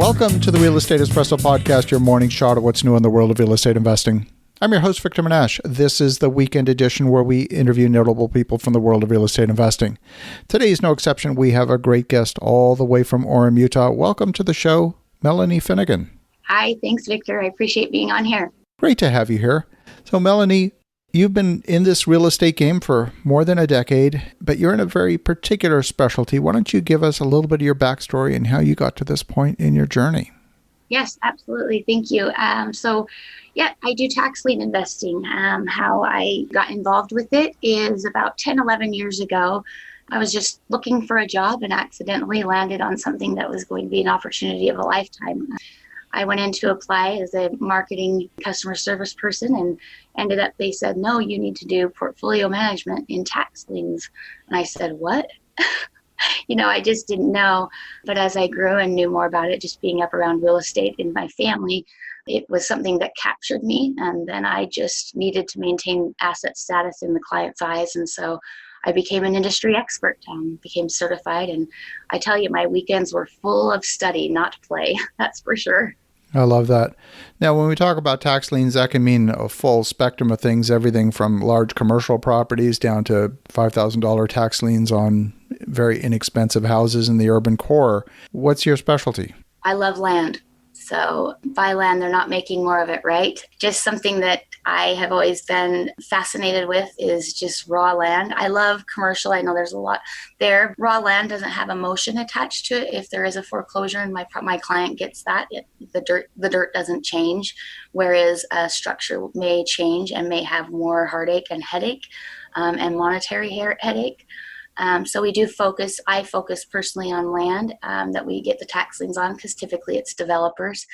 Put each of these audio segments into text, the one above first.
Welcome to the Real Estate Espresso Podcast, your morning shot of what's new in the world of real estate investing. I'm your host, Victor Monash. This is the weekend edition where we interview notable people from the world of real estate investing. Today is no exception. We have a great guest all the way from Orem, Utah. Welcome to the show, Melanie Finnegan. Hi, thanks, Victor. I appreciate being on here. Great to have you here. So, Melanie, you've been in this real estate game for more than a decade, but you're in a very particular specialty. Why don't you give us a little bit of your backstory and how you got to this point in your journey? Yes, absolutely. Thank you. I do tax lien investing. How I got involved with it is about 10, 11 years ago. I was just looking for a job and accidentally landed on something that was going to be an opportunity of a lifetime. I went in to apply as a marketing customer service person and ended up, they said, no, you need to do portfolio management in tax liens. And I said, what? I just didn't know. But as I grew and knew more about it, just being up around real estate in my family, it was something that captured me. And then I just needed to maintain asset status in the client's eyes. And so I became an industry expert, became certified. And I tell you, my weekends were full of study, not play. That's for sure. I love that. Now, when we talk about tax liens, that can mean a full spectrum of things, everything from large commercial properties down to $5,000 tax liens on very inexpensive houses in the urban core. What's your specialty? I love land. So buy land, they're not making more of it, right? Just something that I have always been fascinated with is just raw land. I love commercial. I know there's a lot there. Raw land doesn't have emotion attached to it. If there is a foreclosure and my client gets that, the dirt doesn't change, whereas a structure may change and may have more heartache and headache and monetary headache. So I focus personally on land that we get the tax liens on, because typically it's developers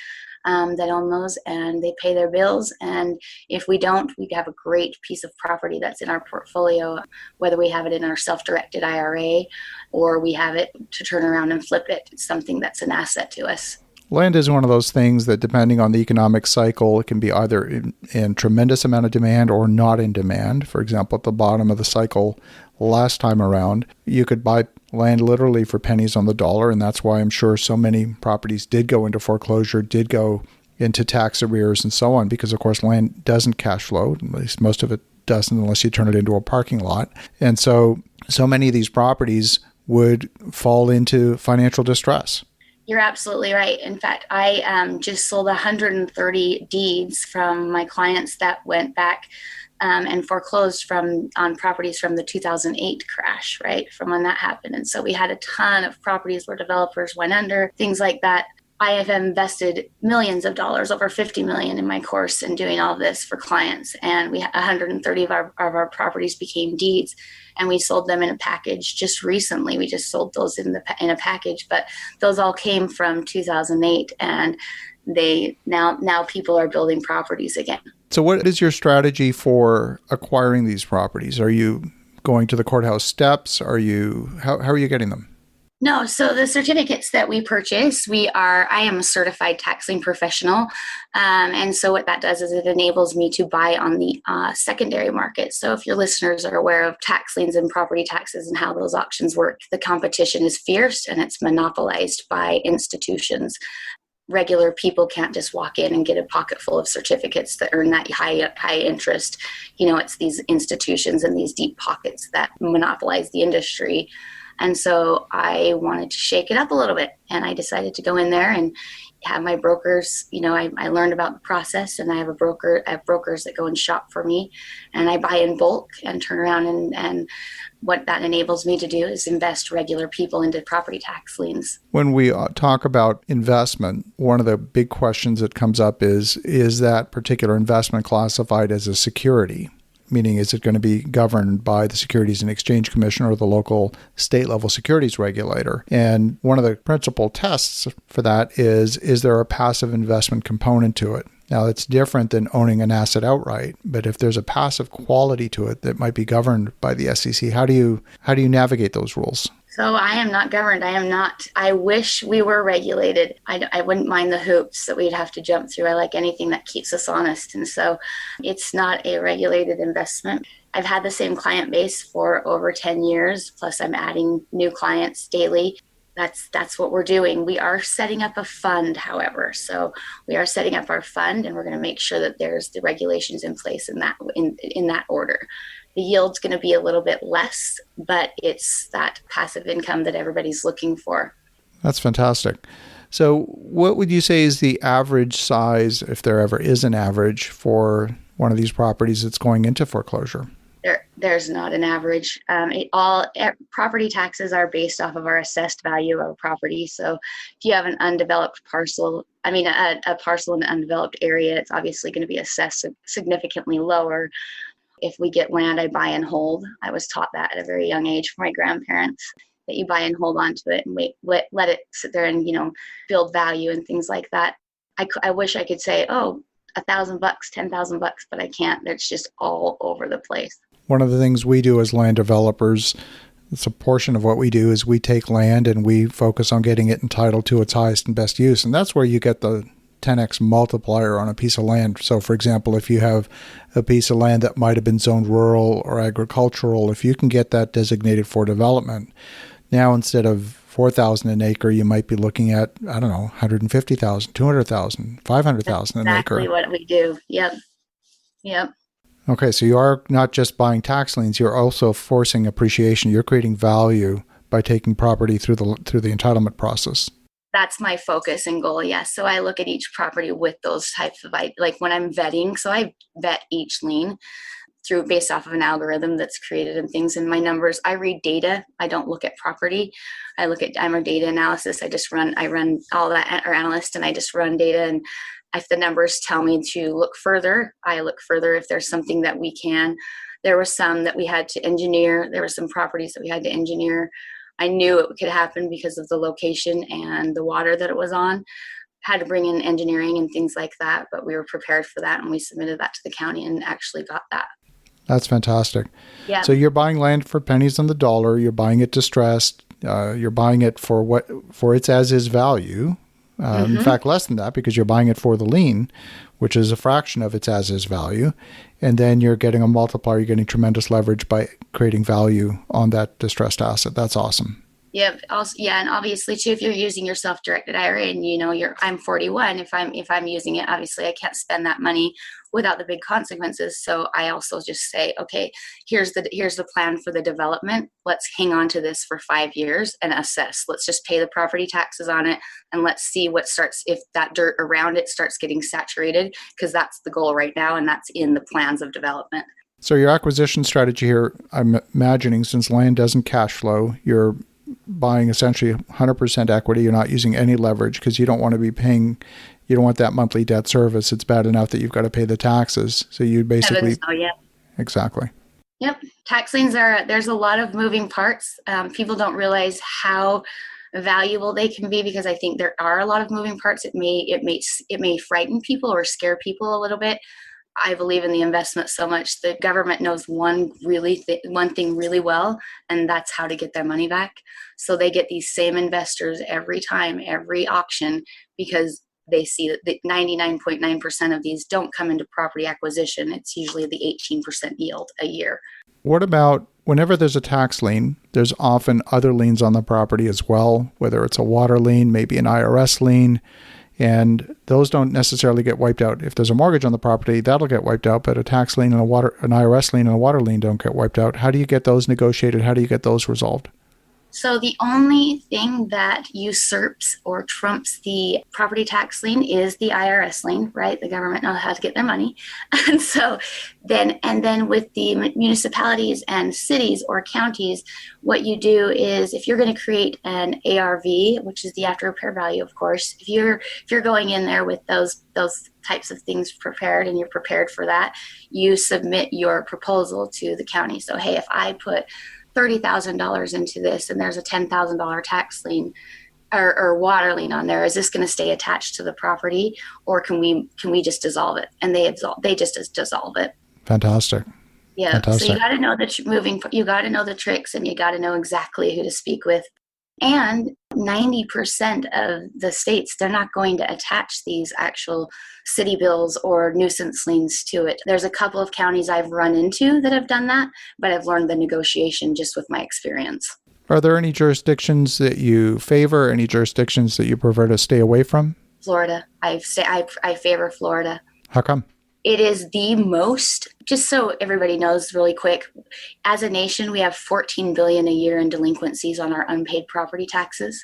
that own those and they pay their bills. And if we don't, we have a great piece of property that's in our portfolio, whether we have it in our self-directed IRA or we have it to turn around and flip it. It's something that's an asset to us. Land is one of those things that, depending on the economic cycle, it can be either in tremendous amount of demand or not in demand. For example, at the bottom of the cycle last time around, you could buy land literally for pennies on the dollar, and that's why I'm sure so many properties did go into foreclosure, did go into tax arrears and so on, because, of course, land doesn't cash flow. At least most of it doesn't unless you turn it into a parking lot. And so many of these properties would fall into financial distress. You're absolutely right. In fact, I just sold 130 deeds from my clients that went back and foreclosed on properties from the 2008 crash, right, from when that happened. And so we had a ton of properties where developers went under, things like that. I have invested millions of dollars, over $50 million in my course in doing all of this for clients. And 130 of our properties became deeds, and we sold them in a package just recently. We just sold those in a package, but those all came from 2008, and now people are building properties again. So what is your strategy for acquiring these properties? Are you going to the courthouse steps? How are you getting them? No, so the certificates that we purchase, I am a certified tax lien professional. And so what that does is it enables me to buy on the secondary market. So if your listeners are aware of tax liens and property taxes and how those auctions work, the competition is fierce and it's monopolized by institutions. Regular people can't just walk in and get a pocket full of certificates that earn that high interest. It's these institutions and these deep pockets that monopolize the industry. And so I wanted to shake it up a little bit, and I decided to go in there and have my brokers. I learned about the process, and I have brokers that go and shop for me, and I buy in bulk and turn around and what that enables me to do is invest regular people into property tax liens. When we talk about investment, one of the big questions that comes up is that particular investment classified as a security? Meaning, is it going to be governed by the Securities and Exchange Commission or the local state level securities regulator? And one of the principal tests for that is there a passive investment component to it? Now, it's different than owning an asset outright, but if there's a passive quality to it that might be governed by the SEC, how do you navigate those rules? So I am not governed. I wish we were regulated. I wouldn't mind the hoops that we'd have to jump through. I like anything that keeps us honest. And so it's not a regulated investment. I've had the same client base for over 10 years, plus I'm adding new clients daily. That's what we're doing. We are setting up a fund, however. So we are setting up our fund, and we're going to make sure that there's the regulations in place in that order. The yield's going to be a little bit less, but it's that passive income that everybody's looking for. That's fantastic. So what would you say is the average size, if there ever is an average, for one of these properties that's going into foreclosure? There's not an average. Property taxes are based off of our assessed value of a property. So if you have an undeveloped parcel, a parcel in an undeveloped area, it's obviously going to be assessed significantly lower. If we get land, I buy and hold. I was taught that at a very young age from my grandparents, that you buy and hold onto it and let it sit there and, build value and things like that. I wish I could say, oh, $1,000, $10,000, but I can't. It's just all over the place. One of the things we do as land developers, it's a portion of what we do, is we take land and we focus on getting it entitled to its highest and best use. And that's where you get the 10x multiplier on a piece of land. So, for example, if you have a piece of land that might have been zoned rural or agricultural, if you can get that designated for development, now instead of $4,000 an acre, you might be looking at, I don't know, $150,000, $200,000, $500,000 an acre. Exactly what we do. Yep. Okay, so you are not just buying tax liens, you're also forcing appreciation. You're creating value by taking property through the entitlement process. That's my focus and goal, yes. So I look at each property with those types of, like when I'm vetting, so I vet each lien based off of an algorithm that's created and things. And my numbers, I read data. I don't look at property. I'm a data analysis. I run all that, or analyst, and I just run data. And if the numbers tell me to look further, I look further. If there's something that we can, there were some that we had to engineer. There were some properties that we had to engineer. I knew it could happen because of the location and the water that it was on. Had to bring in engineering and things like that, but we were prepared for that, and we submitted that to the county and actually got that. That's fantastic. Yeah. So you're buying land for pennies on the dollar. You're buying it distressed. You're buying it for its as-is value. In fact, less than that, because you're buying it for the lien, which is a fraction of its as-is value. And then you're getting a multiplier. You're getting tremendous leverage by creating value on that distressed asset. That's awesome. Yep. Also, yeah, and obviously too, if you're using your self-directed IRA, and I'm 41. If I'm using it, obviously I can't spend that money without the big consequences. So I also just say, okay, here's the plan for the development. Let's hang on to this for 5 years and assess. Let's just pay the property taxes on it, and let's see if that dirt around it starts getting saturated, because that's the goal right now, and that's in the plans of development. So your acquisition strategy here, I'm imagining, since land doesn't cash flow, you're buying essentially 100% equity. You're not using any leverage because you don't want to be paying, you don't want that monthly debt service. It's bad enough that you've got to pay the taxes. So you basically... Yeah. Exactly. Yep. Tax liens there's a lot of moving parts. People don't realize how valuable they can be, because I think there are a lot of moving parts. It may frighten people or scare people a little bit. I believe in the investment so much. The government knows one thing really well, and that's how to get their money back. So they get these same investors every time, every auction, because they see that 99.9% of these don't come into property acquisition. It's usually the 18% yield a year. What about whenever there's a tax lien, there's often other liens on the property as well, whether it's a water lien, maybe an IRS lien, and those don't necessarily get wiped out. If there's a mortgage on the property, that'll get wiped out, but a tax lien and an IRS lien and a water lien don't get wiped out. How do you get those negotiated? How do you get those resolved? So the only thing that usurps or trumps the property tax lien is the IRS lien, right? The government knows how to get their money. And so then with the municipalities and cities or counties, what you do is, if you're going to create an ARV, which is the after repair value, of course, if you're going in there with those types of things prepared, and you're prepared for that, you submit your proposal to the county. So, hey, if I put $30,000 into this, and there's a $10,000 tax lien or water lien on there, is this going to stay attached to the property, or can we just dissolve it? And they just dissolve it. Fantastic. Yeah. Fantastic. So you got to know you got to know the tricks, and you got to know exactly who to speak with. And 90% of the states, they're not going to attach these actual city bills or nuisance liens to it. There's a couple of counties I've run into that have done that, but I've learned the negotiation just with my experience. Are there any jurisdictions that you favor, any jurisdictions that you prefer to stay away from? Florida. I favor Florida. How come? It is the most, just so everybody knows really quick, as a nation, we have $14 billion a year in delinquencies on our unpaid property taxes.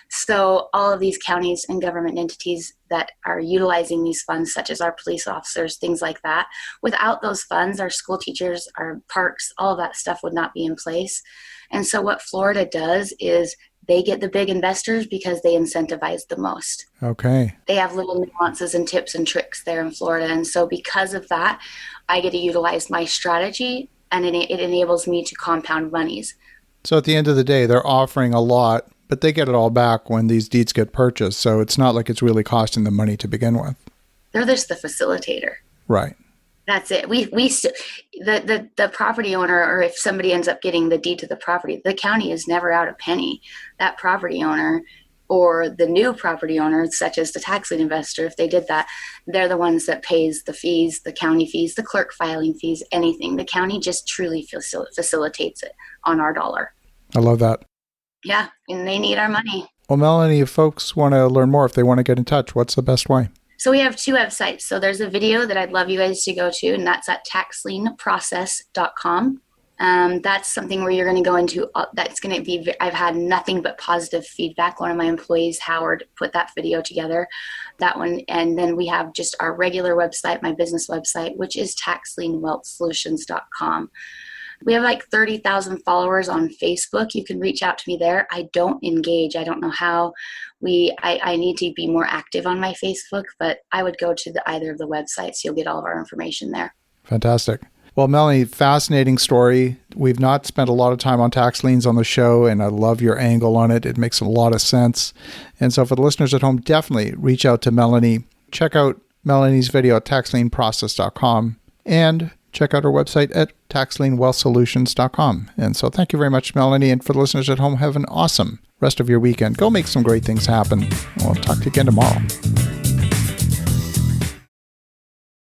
So all of these counties and government entities that are utilizing these funds, such as our police officers, things like that, without those funds, our school teachers, our parks, all of that stuff would not be in place. And so what Florida does is they get the big investors because they incentivize the most. Okay. They have little nuances and tips and tricks there in Florida. And so because of that, I get to utilize my strategy, and it enables me to compound monies. So at the end of the day, they're offering a lot, but they get it all back when these deeds get purchased. So it's not like it's really costing them money to begin with. They're just the facilitator. Right. That's it. The property owner, or if somebody ends up getting the deed to the property, the county is never out a penny. That property owner or the new property owner, such as the tax lien investor, if they did that, they're the ones that pays the fees, the county fees, the clerk filing fees, anything. The county just truly facilitates it on our dollar. I love that. Yeah, and they need our money. Well, Melanie, if folks want to learn more, if they want to get in touch, what's the best way? So we have two websites. So there's a video that I'd love you guys to go to, and that's at taxlienprocess.com. That's something where you're going to go into, that's going to be, I've had nothing but positive feedback. One of my employees, Howard, put that video together, that one. And then we have just our regular website, my business website, which is taxlienwealthsolutions.com. We have like 30,000 followers on Facebook. You can reach out to me there. I don't engage. I don't know how. I need to be more active on my Facebook, but I would go to either of the websites. You'll get all of our information there. Fantastic. Well, Melanie, fascinating story. We've not spent a lot of time on tax liens on the show, and I love your angle on it. It makes a lot of sense. And so for the listeners at home, definitely reach out to Melanie. Check out Melanie's video at taxlienprocess.com and check out our website at taxlienwealthsolutions.com. And so thank you very much, Melanie. And for the listeners at home, have an awesome rest of your weekend. Go make some great things happen. We'll talk to you again tomorrow.